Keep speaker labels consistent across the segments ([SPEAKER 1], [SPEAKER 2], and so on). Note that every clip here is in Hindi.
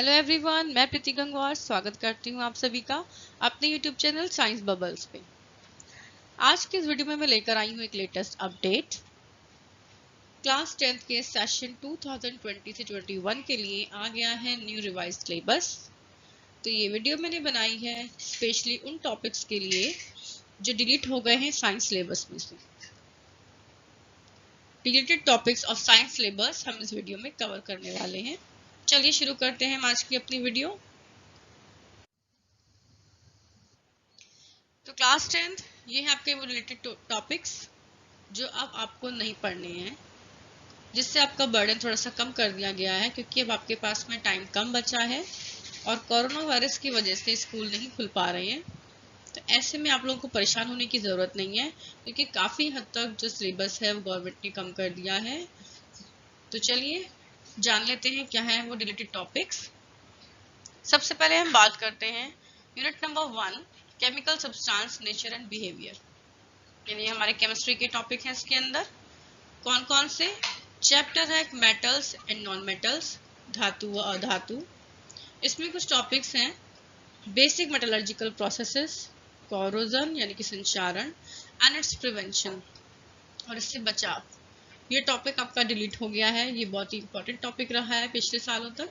[SPEAKER 1] हेलो एवरीवन, मैं प्रीति गंगवार स्वागत करती हूँ आप सभी का अपने यूट्यूब चैनल साइंस बबल्स पे। आज की इस वीडियो में मैं लेकर आई हूँ एक लेटेस्ट अपडेट। क्लास 10th के सेशन 2020 से 21 के लिए आ गया है न्यू रिवाइज सिलेबस। तो ये वीडियो मैंने बनाई है स्पेशली उन टॉपिक्स के लिए जो डिलीट हो गए हैं साइंस सिलेबस में से। Deleted topics of science syllabus हम इस वीडियो में कवर करने वाले हैं। चलिए शुरू करते हैं आज की अपनी वीडियो। तो क्लास 10th ये है आपके वो रिलेटेड टॉपिक्स जो अब आपको नहीं पढ़ने हैं, जिससे आपका बर्डन थोड़ा सा कम कर दिया गया है क्योंकि अब आपके पास में टाइम कम बचा है और कोरोना वायरस की वजह से स्कूल नहीं खुल पा रहे हैं। तो ऐसे में आप लोगों को परेशान होने की ज़रूरत नहीं है क्योंकि काफ़ी हद तक जो सिलेबस है वो गवर्नमेंट ने कम कर दिया है। तो चलिए जान लेते हैं क्या है वो डिलीटेड टॉपिक्स। सबसे पहले हम बात करते हैं unit number 1, chemical substance nature and behaviour. यानी हमारे केमिस्ट्री के टॉपिक हैं। इसके अंदर कौन कौन से चैप्टर है? मेटल्स एंड नॉन मेटल्स, धातु व अधातु। इसमें कुछ टॉपिक्स हैं बेसिक मेटलर्जिकल प्रोसेसेस, कोरोजन यानी कि संक्षारण एंड इट्स प्रिवेंशन और इससे बचाव। ये टॉपिक आपका डिलीट हो गया है। ये बहुत ही इंपॉर्टेंट टॉपिक रहा है पिछले सालों तक।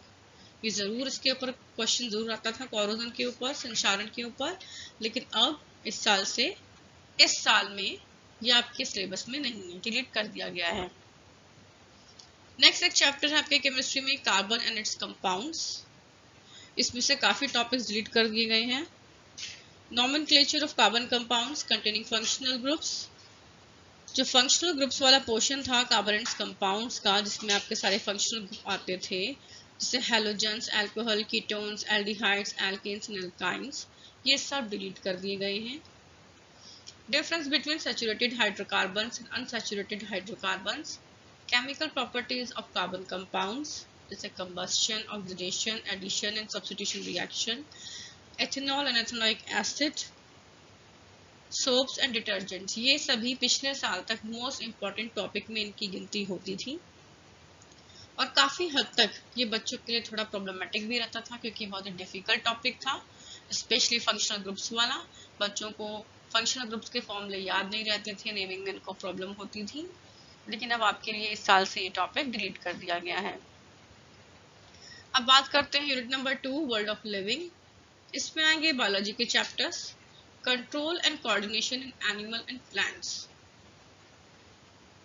[SPEAKER 1] ये ज़रूर इसके ऊपर क्वेश्चन ज़रूर आता था, कोरोजन के ऊपर, संक्षारण के ऊपर, लेकिन अब इस साल में ये आपके सिलेबस में नहीं है, डिलीट कर दिया गया है। नेक्स्ट एक चैप्टर है आपके केमिस्ट्री में कार्बन एंड इट्स कंपाउंड्स। इसमें से काफ़ी टॉपिक्स डिलीट कर दिए गए हैं। Nomenclature of carbon compounds containing functional groups. जो फंक्शनल ग्रुप्स वाला पोर्शन था कार्बन एंड कंपाउंड्स का, जिसमें आपके सारे फंक्शनल ग्रुप आते थे, जैसे halogens, alcohol, ketones, aldehydes, alkenes and alkynes, ये सब डिलीट कर दिए गए हैं। Difference between saturated hydrocarbons and unsaturated hydrocarbons, chemical properties of carbon compounds जैसे combustion, oxidation, addition and substitution reaction, ethanol and ethanoic acid, soaps and detergents, ये सभी पिछले साल तक मोस्ट इम्पॉर्टेंट टॉपिक में इनकी गिनती होती थी और काफ़ी हद तक ये बच्चों के लिए थोड़ा प्रॉब्लमेटिक भी रहता था क्योंकि बहुत ही डिफिकल्ट टॉपिक था, स्पेशली फंक्शनल ग्रुप्स वाला। बच्चों को फंक्शनल ग्रुप्स के फॉर्मूले याद नहीं रहते थे, नेमिंग में इनको प्रॉब्लम होती थी, लेकिन अब आपके लिए इस साल से ये टॉपिक डिलीट कर दिया गया है। अब बात करते हैं unit number 2, world of living. इसमें आएंगे बायोलॉजी के chapters, control and coordination in animal and plants.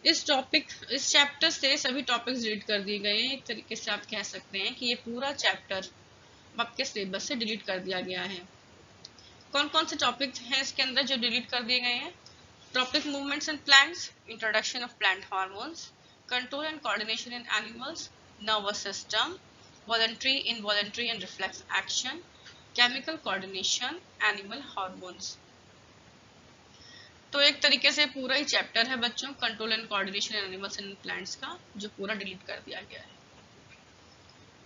[SPEAKER 1] इस चैप्टर से सभी टॉपिक्स डिलीट कर दिए गए हैं। एक तरीके से आप कह सकते हैं कि ये पूरा चैप्टर आपके सिलेबस से डिलीट कर दिया गया है। कौन कौन से टॉपिक हैं इसके अंदर जो डिलीट कर दिए गए हैं? Tropic movements in plants, introduction of plant hormones, control and coordination in animals, nervous system, voluntary, involuntary and reflex action, chemical coordination, animal hormones. तो एक तरीके से पूरा ही चैप्टर है बच्चों control and coordination in animals and plants का, जो पूरा डिलीट कर दिया गया है।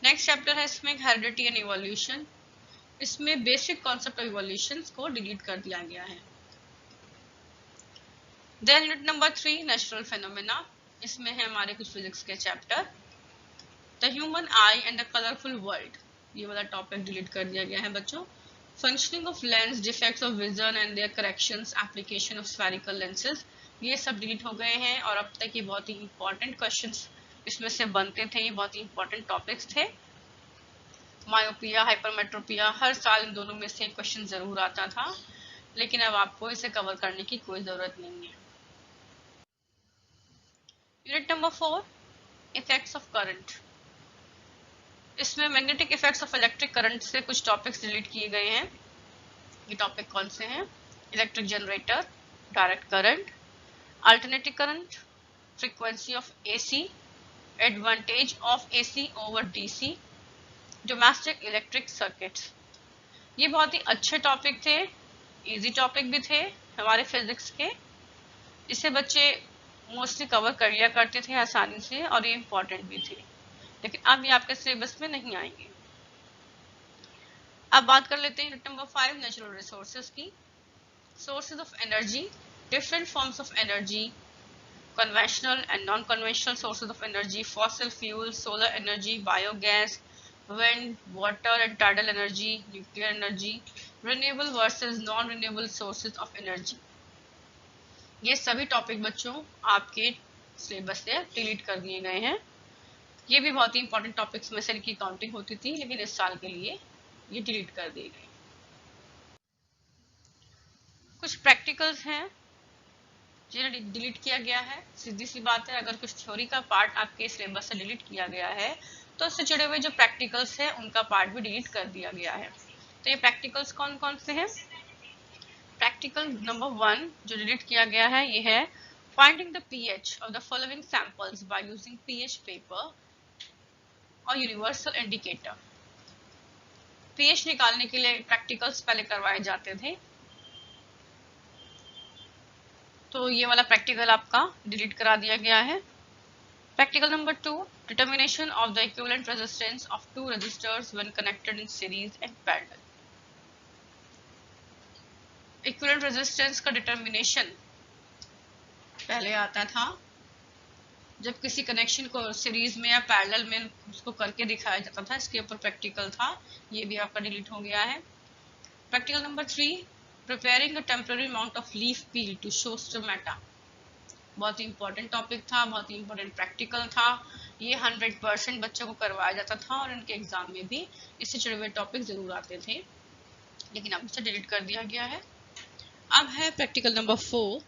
[SPEAKER 1] नेक्स्ट चैप्टर है इसमें हेरिडिटी एंड इवोल्यूशन। इसमें बेसिक कॉन्सेप्ट ऑफ इवोल्यूशन को डिलीट कर दिया गया है। Then unit number 3, natural phenomena. इसमें है हमारे कुछ फिजिक्स के chapter, the human eye and the colourful world, ये वाला टॉपिक डिलीट कर दिया गया है बच्चों। Functioning of lens, defects of vision and their corrections, application of spherical lenses, ये सब डिलीट हो गए हैं। और अब तक ये बहुत ही इंपॉर्टेंट क्वेश्चंस इसमें से बनते थे, ये बहुत ही इंपॉर्टेंट टॉपिक्स थे। मायोपिया, हाइपरमेट्रोपिया, हर साल इन दोनों में से एक क्वेश्चन जरूर आता था, लेकिन अब आपको इसे कवर करने की कोई जरूरत नहीं है। Unit number 4, effects of current. इसमें magnetic effects of electric current से कुछ टॉपिक्स डिलीट किए गए हैं। ये टॉपिक कौन से हैं? Electric generator, direct current, alternative current, frequency of AC, advantage of AC over DC, domestic electric circuits. ये बहुत ही अच्छे टॉपिक थे, इजी टॉपिक भी थे हमारे फिजिक्स के, जिसे बच्चे मोस्टली कवर कर लिया करते थे आसानी से और ये इम्पोर्टेंट भी थे, लेकिन अब ये आपके सिलेबस में नहीं आएंगे। अब बात कर लेते हैं यूनिट नंबर 5, नेचुरल रिसोर्सेज की। Sources of energy, different forms of energy, conventional and non-conventional sources of energy, fossil fuels, solar energy, biogas, wind, water and tidal energy, nuclear energy, renewable versus non-renewable sources of energy। ये सभी टॉपिक बच्चों आपके सिलेबस से डिलीट कर दिए गए हैं। ये भी बहुत ही इंपॉर्टेंट टॉपिक्स में से इनकी काउंटिंग होती थी, लेकिन इस साल के लिए ये डिलीट कर दिए गए। कुछ प्रैक्टिकल्स हैं जिन्हें डिलीट किया गया है। सीधी सी बात है, अगर कुछ थ्योरी का पार्ट आपके सिलेबस से डिलीट किया गया है तो उससे जुड़े हुए जो प्रैक्टिकल्स है उनका पार्ट भी डिलीट कर दिया गया है। तो ये प्रैक्टिकल्स कौन कौन से हैं? प्रैक्टिकल नंबर 1 जो डिलीट किया गया है ये है finding the pH of the following samples by using pH paper और यूनिवर्सल इंडिकेटर। पीएच निकालने के लिए प्रैक्टिकल्स पहले करवाए जाते थे, तो ये वाला प्रैक्टिकल आपका डिलीट करा दिया गया है। Practical number 2 determination of the equivalent resistance of two resistors when connected in series and parallel. Equivalent resistance का डिटर्मिनेशन पहले आता था जब किसी कनेक्शन को सीरीज में या पैरेलल में उसको करके दिखाया जाता था। इसके ऊपर प्रैक्टिकल था, ये भी आपका डिलीट हो गया है। Practical number 3 preparing a temporary amount of leaf peel to show stomata। बहुत ही इंपॉर्टेंट टॉपिक था, बहुत ही इंपॉर्टेंट प्रैक्टिकल था। ये 100% बच्चों को करवाया जाता था और उनके एग्जाम में भी इससे जुड़े हुए टॉपिक जरूर आते थे, लेकिन अब इसे डिलीट कर दिया गया है। अब है practical number 4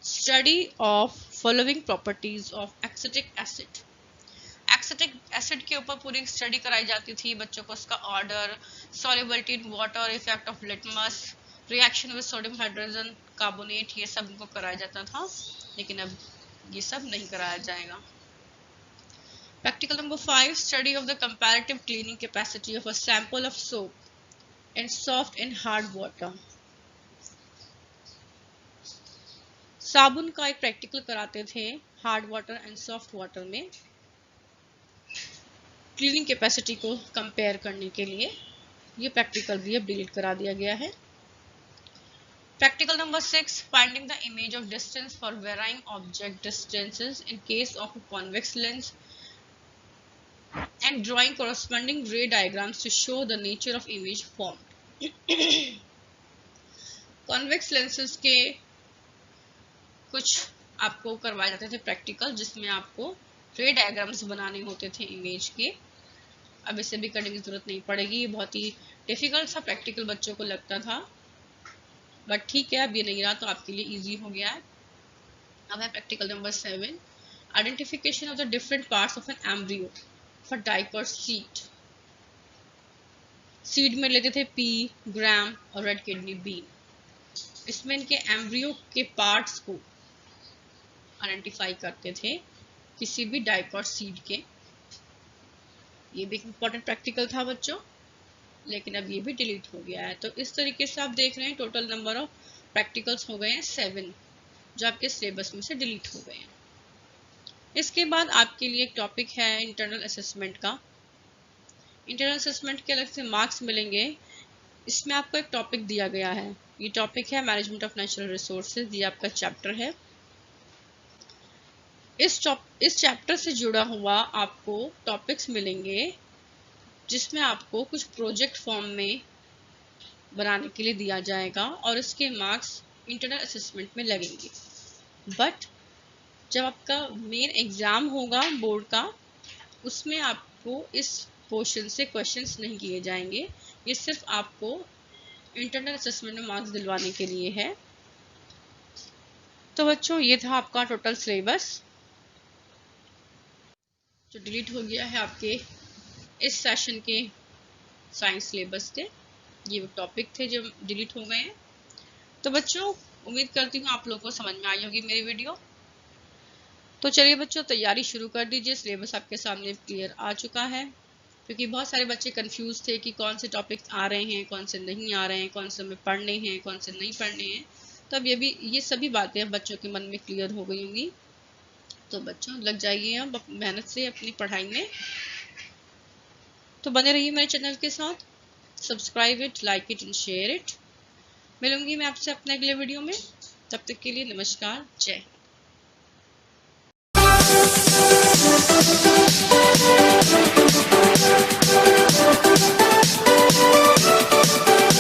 [SPEAKER 1] study of following properties of acetic acid. Acetic acid के ऊपर पूरी स्टडी कराई जाती थी बच्चों को, उसका order, solubility in water, effect of litmus, reaction with sodium hydrogen carbonate, ये सब इनको कराया जाता था, लेकिन अब ये सब नहीं कराया जाएगा। Practical number 5 study of the comparative cleaning capacity of a sample of soap and soft and hard water. साबुन का एक प्रैक्टिकल कराते थे hard water and soft water में क्लीनिंग कैपेसिटी को कंपेयर करने के लिए। ये प्रैक्टिकल भी अब डिलीट करा दिया गया है। Practical number 6 finding the image of distance for varying object distances in case of a convex lens and drawing corresponding ray diagrams to show the nature of image formed। convex lenses के कुछ आपको करवाए जाते थे प्रैक्टिकल, जिसमें आपको रे डायग्राम्स बनाने होते थे इमेज के। अब इसे भी करने की जरूरत नहीं पड़ेगी, ये बहुत ही डिफिकल्ट सा प्रैक्टिकल बच्चों को लगता था, बट ठीक है अब ये नहीं रहा तो आपके लिए इजी हो गया है। अब है practical number 7 identification of the different parts of an embryo for diaper seed. Seed में लेते थे पी, ग्राम और रेड किडनी बीन। इसमें इनके एम्ब्रियो के पार्ट्स को आइडेंटिफाई करते थे किसी भी डाइपर सीड के। ये भी इंपॉर्टेंट प्रैक्टिकल था बच्चों, लेकिन अब ये भी डिलीट हो गया है। तो इस तरीके से आप देख रहे हैं टोटल नंबर ऑफ प्रैक्टिकल्स हो गए हैं 7, जो आपके सिलेबस में से डिलीट हो गए हैं। इसके बाद आपके लिए एक टॉपिक है इंटरनल असेसमेंट का। इंटरनल असेसमेंट के अलग से मार्क्स मिलेंगे। इसमें आपको एक टॉपिक दिया गया है, ये टॉपिक है मैनेजमेंट ऑफ नेचुरल रिसोर्सेज, ये आपका चैप्टर है। इस चैप्टर से जुड़ा हुआ आपको टॉपिक्स मिलेंगे जिसमें आपको कुछ प्रोजेक्ट फॉर्म में बनाने के लिए दिया जाएगा और इसके मार्क्स इंटरनल असेसमेंट में लगेंगे। बट जब आपका मेन एग्जाम होगा बोर्ड का, उसमें आपको इस पोर्शन से क्वेश्चंस नहीं किए जाएंगे, ये सिर्फ आपको इंटरनल असेसमेंट में मार्क्स दिलवाने के लिए है। तो बच्चों ये था आपका टोटल सिलेबस जो डिलीट हो गया है आपके इस सेशन के साइंस सिलेबस के। ये टॉपिक थे जो डिलीट हो गए हैं। तो बच्चों उम्मीद करती हूँ आप लोगों को समझ में आई होगी मेरी वीडियो। तो चलिए बच्चों तैयारी शुरू कर दीजिए, सिलेबस आपके सामने क्लियर आ चुका है, क्योंकि बहुत सारे बच्चे कंफ्यूज थे कि कौन से टॉपिक्स आ रहे हैं, कौन से नहीं आ रहे हैं, कौन से हमें पढ़ने हैं, कौन से नहीं पढ़ने हैं। तो अब ये सभी बातें बच्चों के मन में क्लियर हो गई होंगी। तो बच्चों लग जाइए अब मेहनत से अपनी पढ़ाई में। तो बने रहिए मेरे चैनल के साथ, subscribe it, like it and share it. मिलूंगी मैं आपसे अपने अगले वीडियो में, तब तक के लिए नमस्कार, जय हिंद।